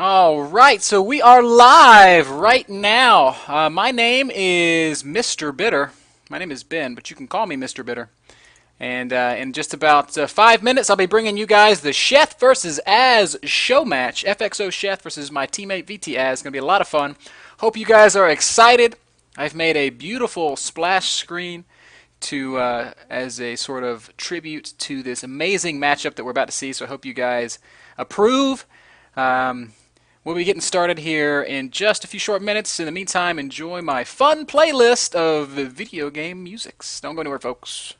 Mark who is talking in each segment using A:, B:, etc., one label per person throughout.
A: All right, so we are live right now. My name is Mr. Bitter. My name is Ben, but you can call me Mr. Bitter. And in just about 5 minutes, I'll be bringing you guys the Sheth versus Azz show match. FXO Sheth versus my teammate VT Azz. It's going to be a lot of fun. Hope you guys are excited. I've made a beautiful splash screen to as a sort of tribute to this amazing matchup that we're about to see. So I hope you guys approve. We'll be getting started here in just a few short minutes. In the meantime, enjoy my fun playlist of video game musics. Don't go anywhere, folks.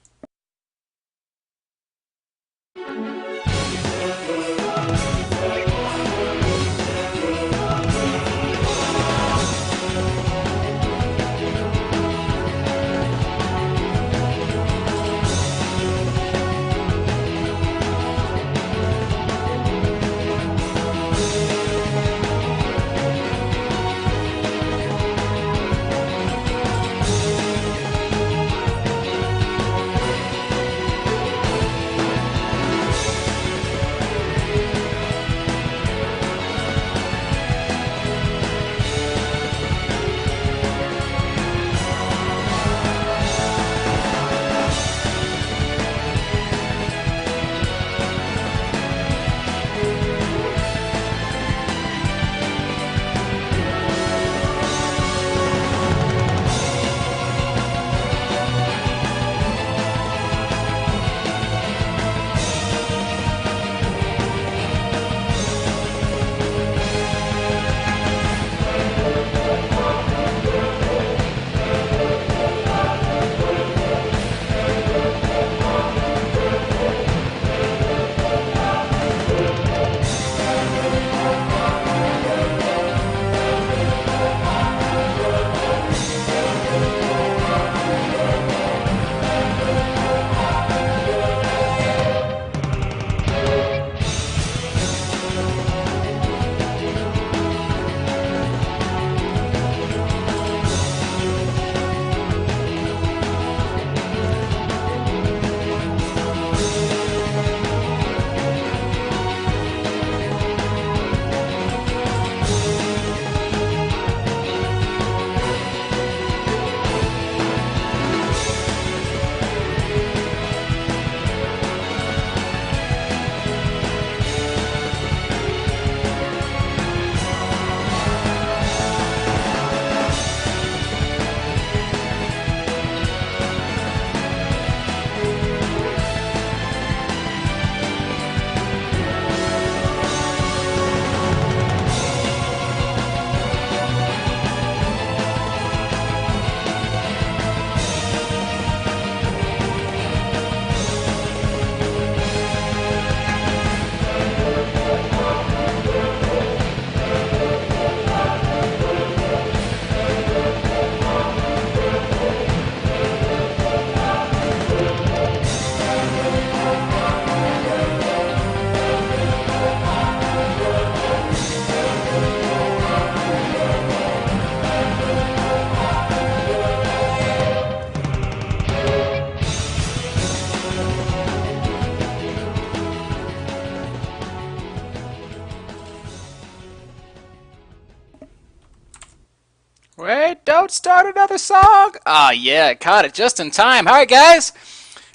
A: Wait, don't start another song! Ah, yeah, caught it just in time. Alright, guys.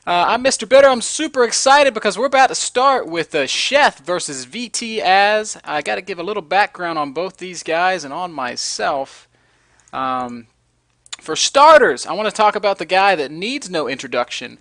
A: I'm Mr. Bitter. I'm super excited because we're about to start with Sheth versus VT Azz. I got to give a little background on both these guys and on myself. For starters, I want to talk about the guy that needs no introduction,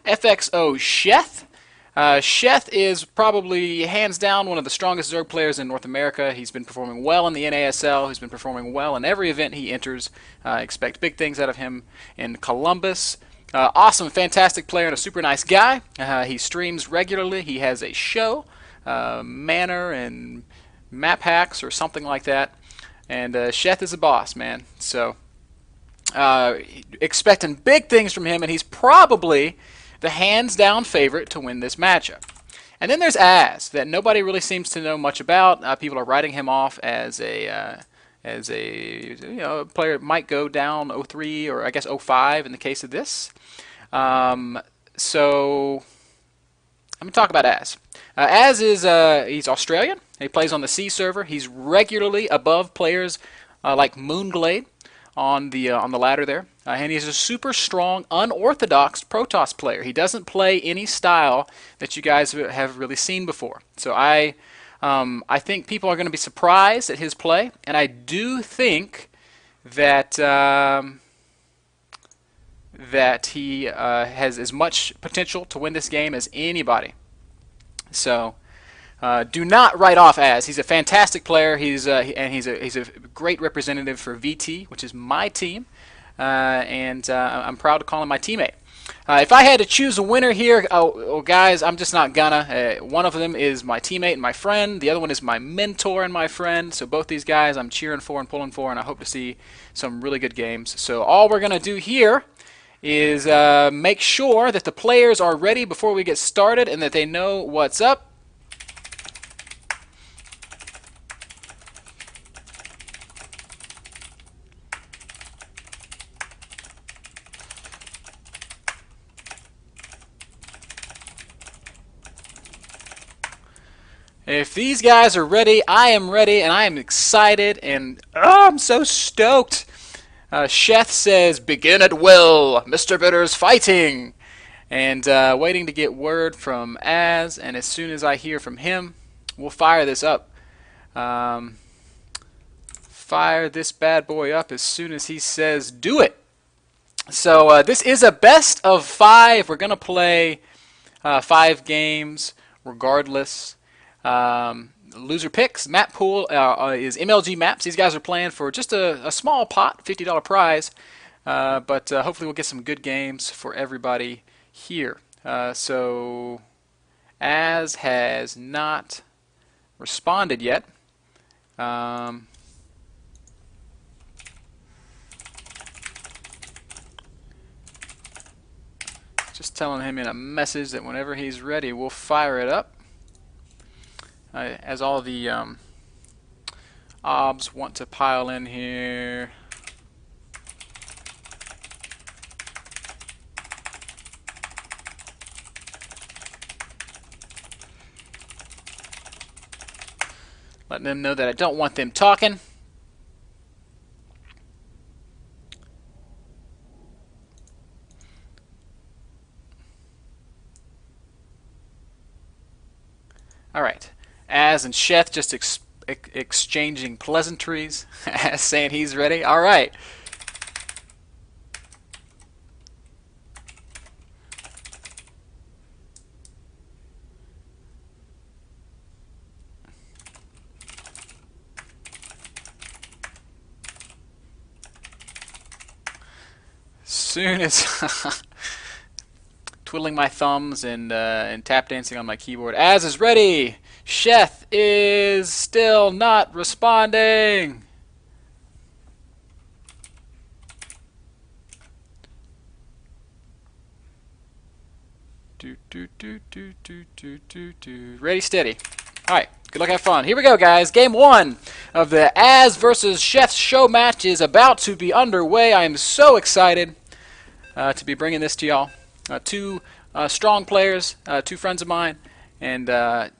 A: FXO Sheth. Sheth is probably hands down one of the strongest Zerg players in North America. He's been performing well in the NASL. He's been performing well in every event he enters. Expect big things out of him in Columbus. Awesome, fantastic player and a super nice guy. He streams regularly. He has a show, Manor and Map Hacks or something like that. And Sheth is a boss, man. So expecting big things from him, and he's probably the hands-down favorite to win this matchup. And then there's Azz, that nobody really seems to know much about. People are writing him off as a player that might go down 0-3 or I guess 0-5 in the case of this. So I'm going to talk about Azz. Az is he's Australian. He plays on the C server. He's regularly above players like Moonglade on the ladder there, and he's a super strong, unorthodox Protoss player. He doesn't play any style that you guys have really seen before. So I think people are going to be surprised at his play, and I do think that that he has as much potential to win this game as anybody. So do not write off Az. He's a fantastic player. He's a great representative for VT, which is my team, and I'm proud to call him my teammate. If I had to choose a winner here, guys, I'm just not gonna. One of them is my teammate and my friend. The other one is my mentor and my friend. So both these guys I'm cheering for and pulling for, and I hope to see some really good games. So all we're gonna do here is make sure that the players are ready before we get started and that they know what's up. If these guys are ready, I am ready, and I am excited, and I'm so stoked. Sheth says, "Begin at will. Mr. Bitter's fighting." And waiting to get word from Az, and as soon as I hear from him, we'll fire this up. Fire this bad boy up as soon as he says, "Do it." So this is a best of 5. We're going to play 5 games regardless. Loser picks. Map pool is MLG maps. These guys are playing for just a small pot, $50 prize, but hopefully we'll get some good games for everybody here. So Az has not responded yet. Just telling him in a message that whenever he's ready, we'll fire it up. As all the obs want to pile in here. Letting them know that I don't want them talking. All right. Az and Sheth just exchanging pleasantries, saying he's ready. All right. Soon as twiddling my thumbs and tap dancing on my keyboard. Az is ready. Sheth is still not responding. Ready, steady. All right. Good luck, have fun. Here we go, guys. Game 1 of the Az versus Sheth show match is about to be underway. I am so excited to be bringing this to y'all. Two strong players, 2 friends of mine, and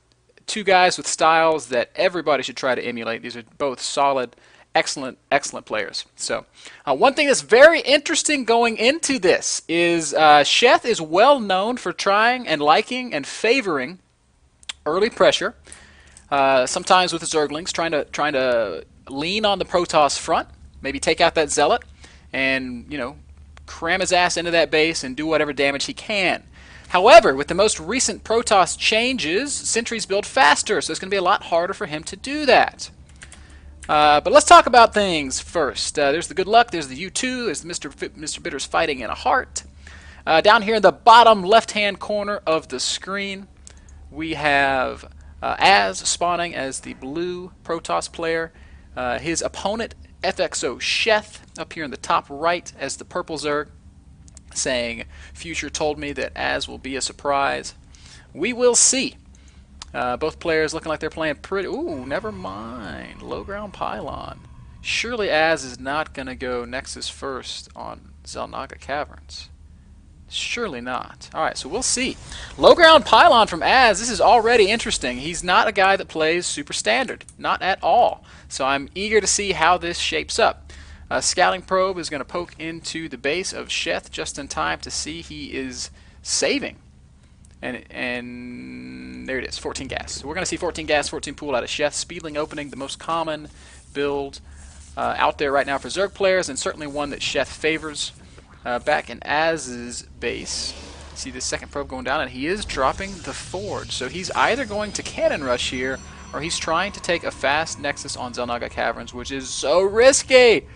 A: 2 guys with styles that everybody should try to emulate. These are both solid, excellent players. So one thing that's very interesting going into this is Sheth is well known for trying and liking and favoring early pressure, sometimes with the Zerglings, trying to lean on the Protoss front, maybe take out that Zealot, and cram his ass into that base and do whatever damage he can. However, with the most recent Protoss changes, sentries build faster, so it's going to be a lot harder for him to do that. But let's talk about things first. There's the good luck, there's the U2, there's the Mr. Bitter's fighting in a heart. Down here in the bottom left-hand corner of the screen, we have Az spawning as the blue Protoss player. His opponent, FXO Sheth, up here in the top right as the purple Zerg, saying, "Future told me that Az will be a surprise." We will see. Both players looking like they're playing pretty... Ooh, never mind. Low ground pylon. Surely Az is not going to go Nexus first on Xel'Naga Caverns. Surely not. Alright, so we'll see. Low ground pylon from Azz. This is already interesting. He's not a guy that plays super standard. Not at all. So I'm eager to see how this shapes up. Scouting probe is going to poke into the base of Sheth just in time to see he is saving. And there it is, 14 gas. So we're going to see 14 gas, 14 pool out of Sheth. Speedling opening, the most common build out there right now for Zerg players, and certainly one that Sheth favors. Back in Azz's base, see the second probe going down, and he is dropping the Forge. So he's either going to Cannon Rush here, or he's trying to take a fast Nexus on Xel'Naga Caverns, which is so risky.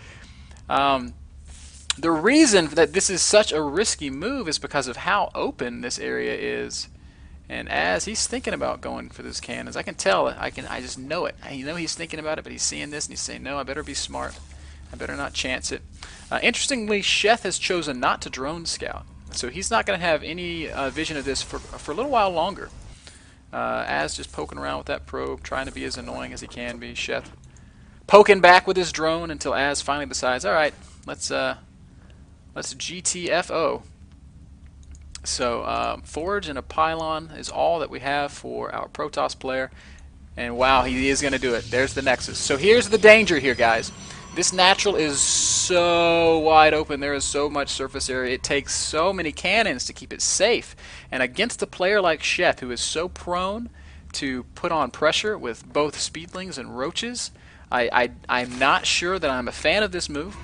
A: The reason that this is such a risky move is because of how open this area is. And Azz, he's thinking about going for those cannons. I can tell. I just know it. I know he's thinking about it, but he's seeing this and he's saying, no, I better be smart. I better not chance it. Interestingly, Sheth has chosen not to drone scout, so he's not going to have any vision of this for a little while longer. Azz just poking around with that probe, trying to be as annoying as he can be. Sheth poking back with his drone until Azz finally decides, all right, let's GTFO. So Forge and a pylon is all that we have for our Protoss player, and wow, he is going to do it. There's the Nexus. So here's the danger here, guys. This natural is so wide open. There is so much surface area. It takes so many cannons to keep it safe. And against a player like Sheth, who is so prone to put on pressure with both speedlings and roaches, I'm not sure that I'm a fan of this move.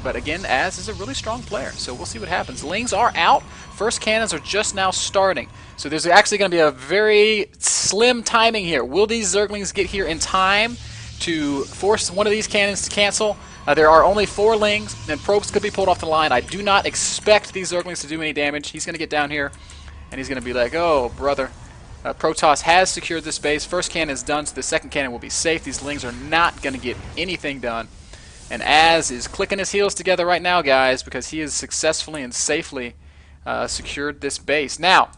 A: But again, Azz is a really strong player, so we'll see what happens. Lings are out. First cannons are just now starting. So there's actually going to be a very slim timing here. Will these Zerglings get here in time to force one of these cannons to cancel? There are only 4 Lings, and probes could be pulled off the line. I do not expect these Zerglings to do any damage. He's going to get down here, and he's going to be like, oh, brother. Protoss has secured this base. First cannon is done, so the second cannon will be safe. These Lings are not going to get anything done. And Azz is clicking his heels together right now, guys, because he has successfully and safely secured this base. Now,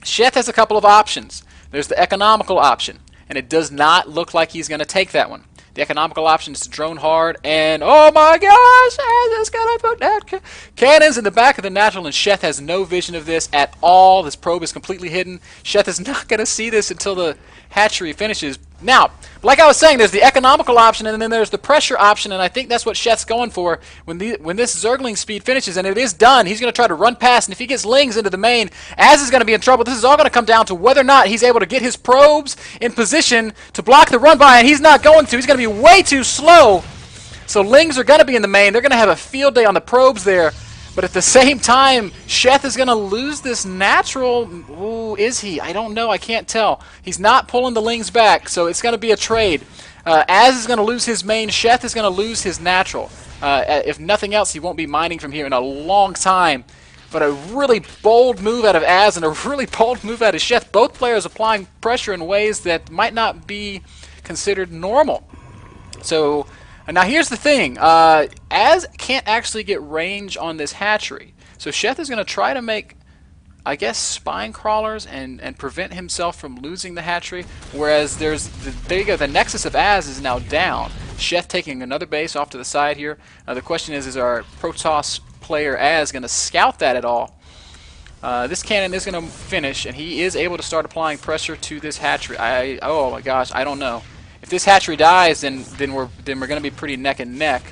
A: Sheth has a couple of options. There's the economical option, and it does not look like he's going to take that one. The economical option is to drone hard, and oh my gosh, Azz is going to put that cannons in the back of the natural, and Sheth has no vision of this at all. This probe is completely hidden. Sheth is not going to see this until the hatchery finishes. Now, like I was saying, there's the economical option, and then there's the pressure option, and I think that's what Sheth's going for. When this Zergling speed finishes, and it is done, he's going to try to run past, and if he gets Lings into the main, Azz is going to be in trouble. This is all going to come down to whether or not he's able to get his probes in position to block the run by, and he's not going to. He's going to be way too slow. So Lings are going to be in the main. They're going to have a field day on the probes there. But at the same time, Sheth is going to lose this natural. Ooh, is he? I don't know. I can't tell. He's not pulling the Lings back, so it's going to be a trade. Azz is going to lose his main. Sheth is going to lose his natural. If nothing else, he won't be mining from here in a long time. But a really bold move out of Azz and a really bold move out of Sheth. Both players applying pressure in ways that might not be considered normal. So now here's the thing, Azz can't actually get range on this hatchery, so Sheth is going to try to make, I guess, spine crawlers and prevent himself from losing the hatchery, whereas there you go, the Nexus of Azz is now down. Sheth taking another base off to the side here. The question is our Protoss player Azz going to scout that at all? This cannon is going to finish, and he is able to start applying pressure to this hatchery. Oh my gosh, I don't know. If this hatchery dies, then we're going to be pretty neck and neck.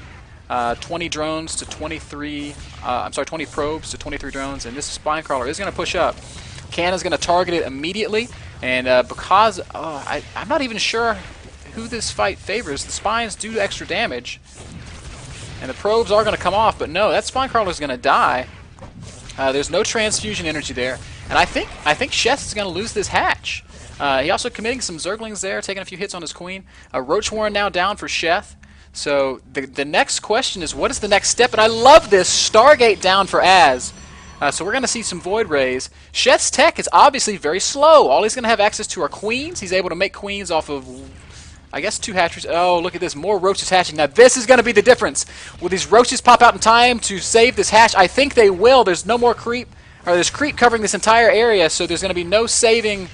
A: 20 drones to 23. I'm sorry, 20 probes to 23 drones, and this spine crawler is going to push up. Cannon's going to target it immediately, and because I'm not even sure who this fight favors. The spines do extra damage, and the probes are going to come off, but no, that spine crawler is going to die. There's no transfusion energy there, and I think Sheth is going to lose this hatch. He also committing some Zerglings there, taking a few hits on his queen. Roach Warren now down for Sheth. So the next question is, what is the next step? And I love this, Stargate down for Azz. So we're going to see some Void Rays. Sheth's tech is obviously very slow. All he's going to have access to are queens. He's able to make queens off of, I guess, 2 hatcheries. Oh, look at this, more roaches hatching. Now this is going to be the difference. Will these roaches pop out in time to save this hatch? I think they will. There's no more creep, or there's creep covering this entire area, so there's going to be no saving,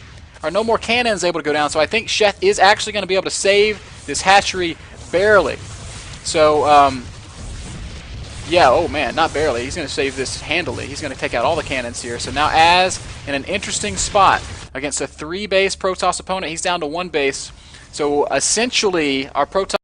A: or no more cannons able to go down. So I think Sheth is actually going to be able to save this hatchery barely. So Yeah, oh man, not barely. He's going to save this handily. He's going to take out all the cannons here. So now Azz in an interesting spot against a 3-base Protoss opponent. He's down to 1 base. So essentially, our Protoss